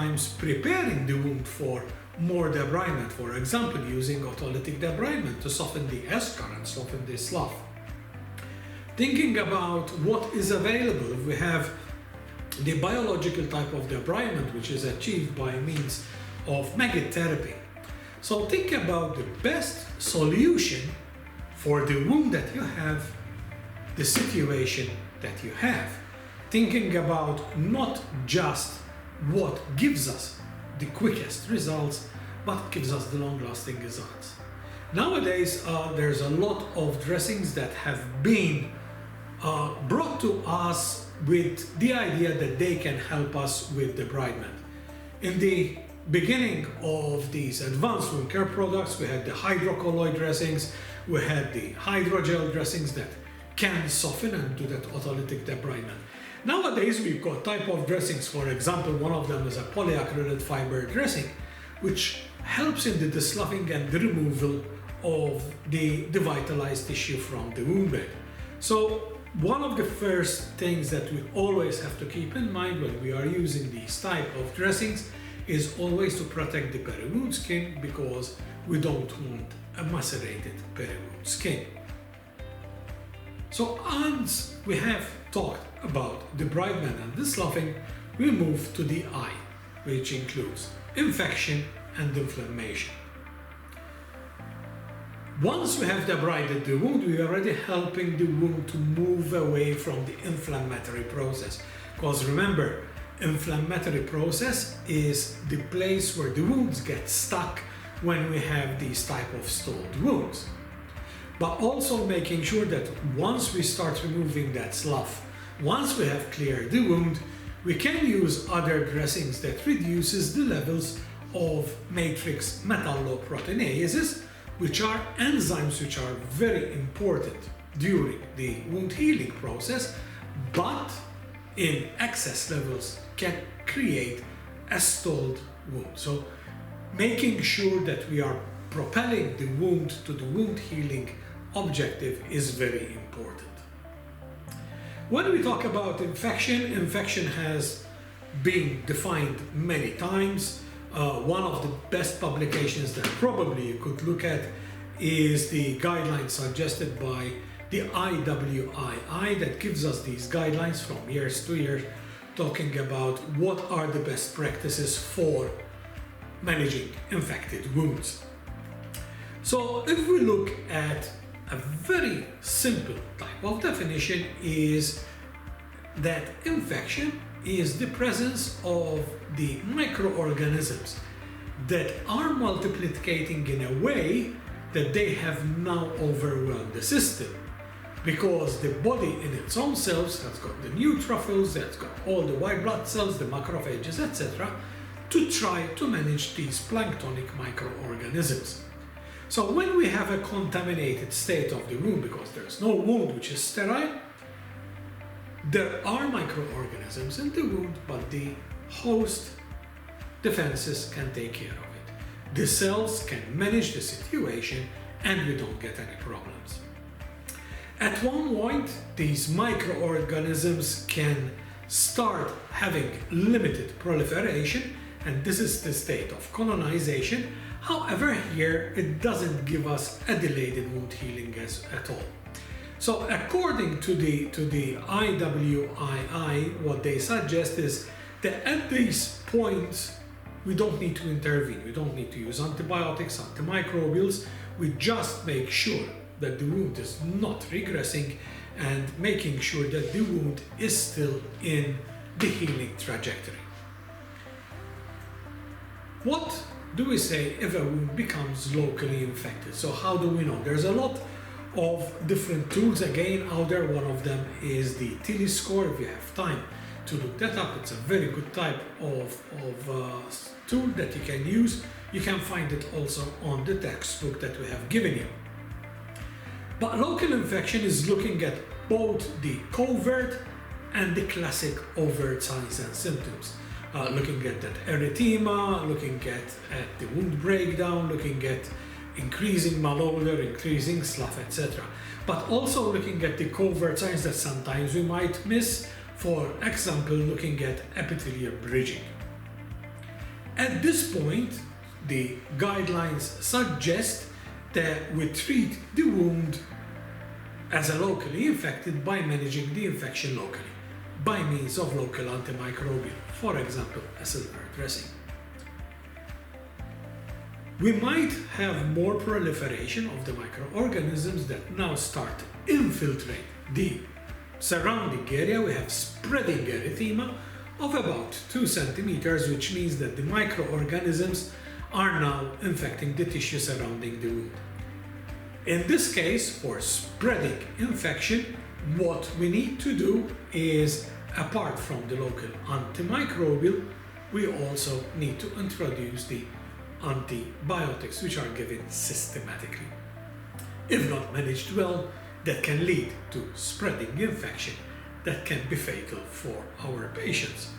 sometimes preparing the wound for more debridement, for example, using autolytic debridement to soften the eschar and soften the slough. Thinking about what is available, we have the biological type of debridement, which is achieved by means of maggot therapy. So think about the best solution for the wound that you have, the situation that you have. Thinking about not just what gives us the quickest results, but gives us the long-lasting results. Nowadays, there's a lot of dressings that have been brought to us with the idea that they can help us with debridement. In the beginning of these advanced wound care products, we had the hydrocolloid dressings, we had the hydrogel dressings that can soften and do that autolytic debridement. Nowadays, we've got type of dressings. For example, one of them is a polyacrylate fiber dressing, which helps in the desloughing and the removal of the devitalized tissue from the wound bed. So one of the first things that we always have to keep in mind when we are using these type of dressings is always to protect the peri-wound skin, because we don't want a macerated peri-wound skin. So once we have talked about debridement and desloughing, we move to the eye, which includes infection and inflammation. Once we have debrided the wound, we are already helping the wound to move away from the inflammatory process. Because remember, inflammatory process is the place where the wounds get stuck when we have these type of stalled wounds. But also making sure that once we start removing that slough, once we have cleared the wound, we can use other dressings that reduces the levels of matrix metalloproteinases, which are enzymes which are very important during the wound healing process, but in excess levels can create a stalled wound. So making sure that we are propelling the wound to the wound healing objective is very important. When we talk about infection, infection has been defined many times. One of the best publications that probably you could look at is the guidelines suggested by the IWII that gives us these guidelines from years to years, talking about what are the best practices for managing infected wounds. So if we look at a very simple type of definition, is that infection is the presence of the microorganisms that are multiplicating in a way that they have now overwhelmed the system, because the body in its own cells has got the neutrophils, that's got all the white blood cells, the macrophages, etc., to try to manage these planktonic microorganisms. So when we have a contaminated state of the wound, because there's no wound which is sterile, there are microorganisms in the wound, but the host defenses can take care of it. The cells can manage the situation and we don't get any problems. At one point, these microorganisms can start having limited proliferation, and this is the state of colonization. However, here it doesn't give us a delayed wound healing at all. So according to the IWII, what they suggest is that at these points we don't need to intervene, we don't need to use antibiotics, antimicrobials, we just make sure that the wound is not regressing and making sure that the wound is still in the healing trajectory. What do we say if a wound becomes locally infected? So how do we know? There's a lot of different tools again out there. One of them is the Tilly score. If you have time to look that up, it's a very good type of tool that you can use. You can find it also on the textbook that we have given you. But local infection is looking at both the covert and the classic overt signs and symptoms. Looking at that erythema, looking at the wound breakdown, looking at increasing malodor, increasing slough, etc. But also looking at the covert signs that sometimes we might miss, for example, looking at epithelial bridging. At this point, the guidelines suggest that we treat the wound as a locally infected by managing the infection locally by means of local antimicrobial, for example, a silver dressing. We might have more proliferation of the microorganisms that now start to infiltrate the surrounding area. We have spreading erythema of about 2 centimeters, which means that the microorganisms are now infecting the tissue surrounding the wound. In this case, for spreading infection, what we need to do is, apart from the local antimicrobial, we also need to introduce the antibiotics, which are given systematically. If not managed well, that can lead to spreading infection that can be fatal for our patients.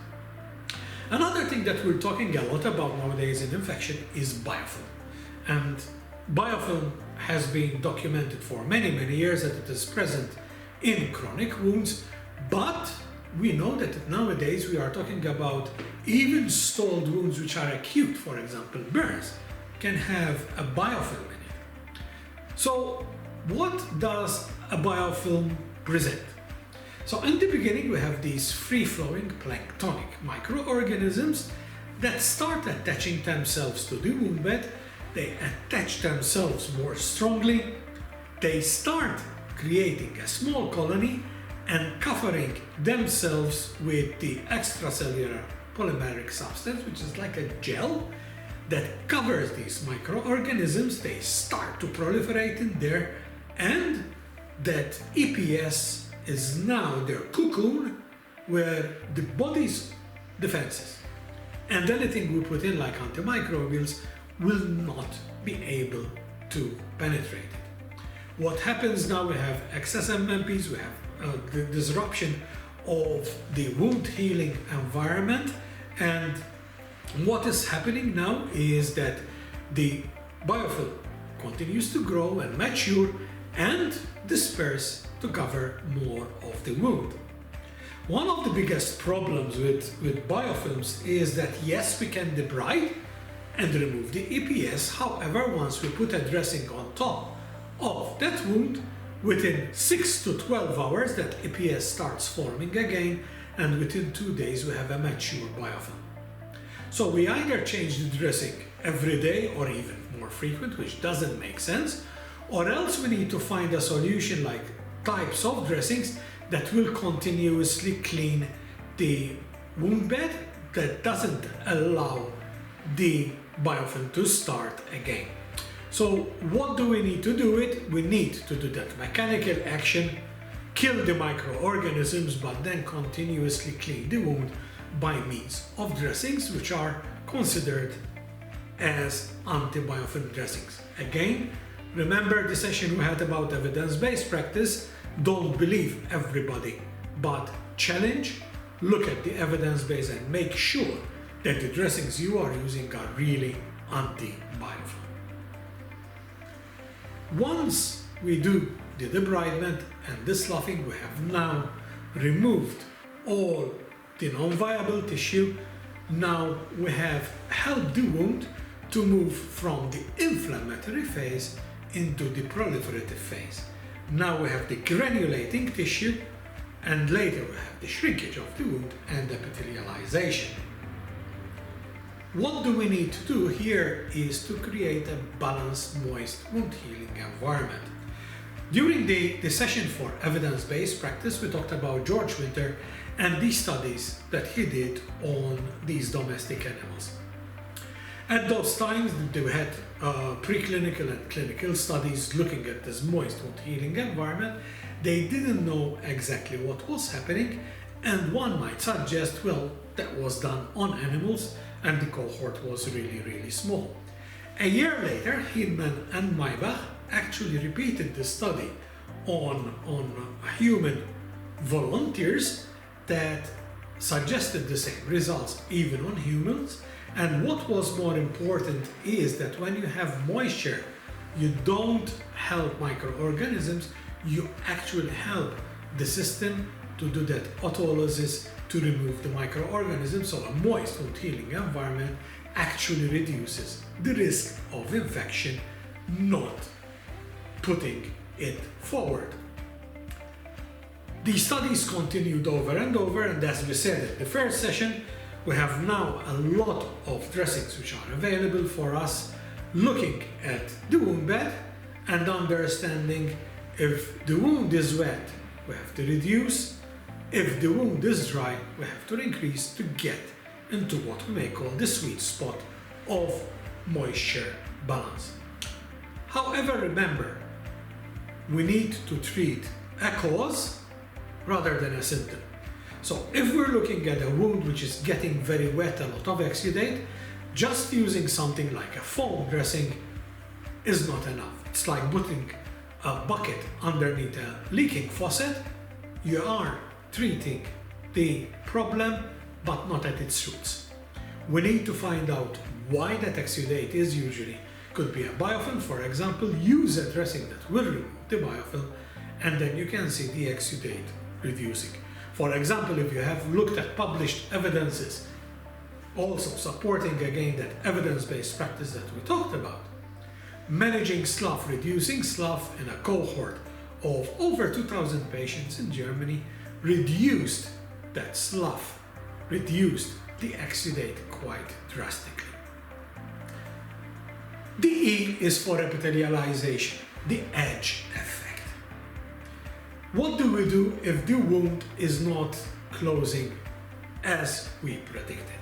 Another thing that we're talking a lot about nowadays in infection is biofilm. And biofilm has been documented for many years that it is present in chronic wounds, but we know that nowadays we are talking about even stalled wounds which are acute, for example burns, can have a biofilm in it. So what does a biofilm present? So in the beginning we have these free-flowing planktonic microorganisms that start attaching themselves to the wound bed. They attach themselves more strongly. They start creating a small colony and covering themselves with the extracellular polymeric substance, which is like a gel that covers these microorganisms. They start to proliferate in there, and that EPS is now their cocoon where the body's defenses and anything we put in like antimicrobials will not be able to penetrate it. What happens now, we have excess MMPs, we have the disruption of the wound healing environment, and what is happening now is that the biofilm continues to grow and mature and disperse to cover more of the wound. One of the biggest problems with biofilms is that yes, we can debride and remove the EPS. However, once we put a dressing on top of that wound, within 6 to 12 hours that EPS starts forming again, and within 2 days we have a mature biofilm. So we either change the dressing every day or even more frequent, which doesn't make sense, or else we need to find a solution like types of dressings that will continuously clean the wound bed that doesn't allow the biofilm to start again. So what do we need to do it? We need to do that mechanical action, kill the microorganisms, but then continuously clean the wound by means of dressings which are considered as anti-biofilm dressings. Again, remember the session we had about evidence-based practice. Don't believe everybody, but challenge, look at the evidence-based and make sure that the dressings you are using are really anti-biofilm. Once we do the debridement and desloughing, we have now removed all the non-viable tissue. Now we have helped the wound to move from the inflammatory phase into the proliferative phase. Now we have the granulating tissue, and later we have the shrinkage of the wound and epithelialization. What do we need to do here is to create a balanced, moist wound healing environment. During the session for evidence-based practice, we talked about George Winter and the studies that he did on these domestic animals. At those times, they had preclinical and clinical studies looking at this moist wound healing environment. They didn't know exactly what was happening, and one might suggest, well, that was done on animals and the cohort was really small. A year later, Hindman and Maybach actually repeated the study on human volunteers that suggested the same results even on humans. And what was more important is that when you have moisture, you don't help microorganisms, you actually help the system to do that autolysis to remove the microorganisms. So a moist wound healing environment actually reduces the risk of infection, not putting it forward. These studies continued over and over, and as we said in the first session, we have now a lot of dressings which are available for us, looking at the wound bed and understanding if the wound is wet, we have to reduce. If the wound is dry, we have to increase to get into what we may call the sweet spot of moisture balance. However, remember, we need to treat a cause rather than a symptom. So if we're looking at a wound which is getting very wet, a lot of exudate, just using something like a foam dressing is not enough. It's like putting a bucket underneath a leaking faucet. You are treating the problem, but not at its roots. We need to find out why that exudate is. Usually could be a biofilm, for example. Use a dressing that will remove the biofilm, and then you can see the exudate reducing. For example, if you have looked at published evidences, also supporting again that evidence-based practice that we talked about, managing slough, reducing slough in a cohort of over 2,000 patients in Germany, reduced that slough, reduced the exudate quite drastically. The E is for epithelialization, the edge effect. What do we do if the wound is not closing as we predicted?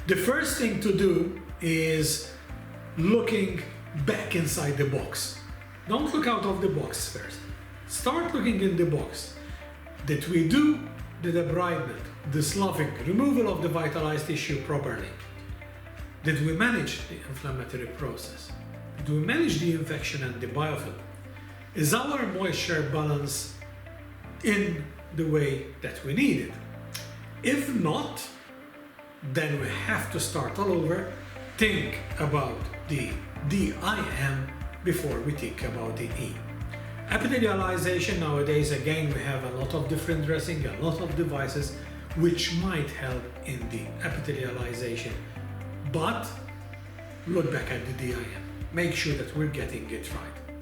The first thing to do is looking back inside the box. Don't look out of the box first. Start looking in the box. Did we do the debridement, the sloughing, removal of the vitalized tissue properly? Did we manage the inflammatory process? Did we manage the infection and the biofilm? Is our moisture balance in the way that we need it? If not, then we have to start all over, think about the DIM before we think about the E. Epithelialization, nowadays again we have a lot of different dressing, a lot of devices which might help in the epithelialization, but look back at the DIM. Make sure that we're getting it right.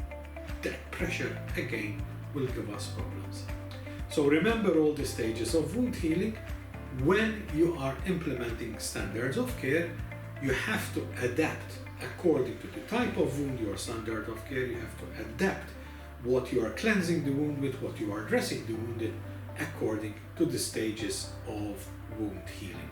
That pressure again will give us problems. So remember all the stages of wound healing. When you are implementing standards of care, you have to adapt according to the type of wound, your standard of care. You have to adapt what you are cleansing the wound with, what you are dressing the wound in, according to the stages of wound healing.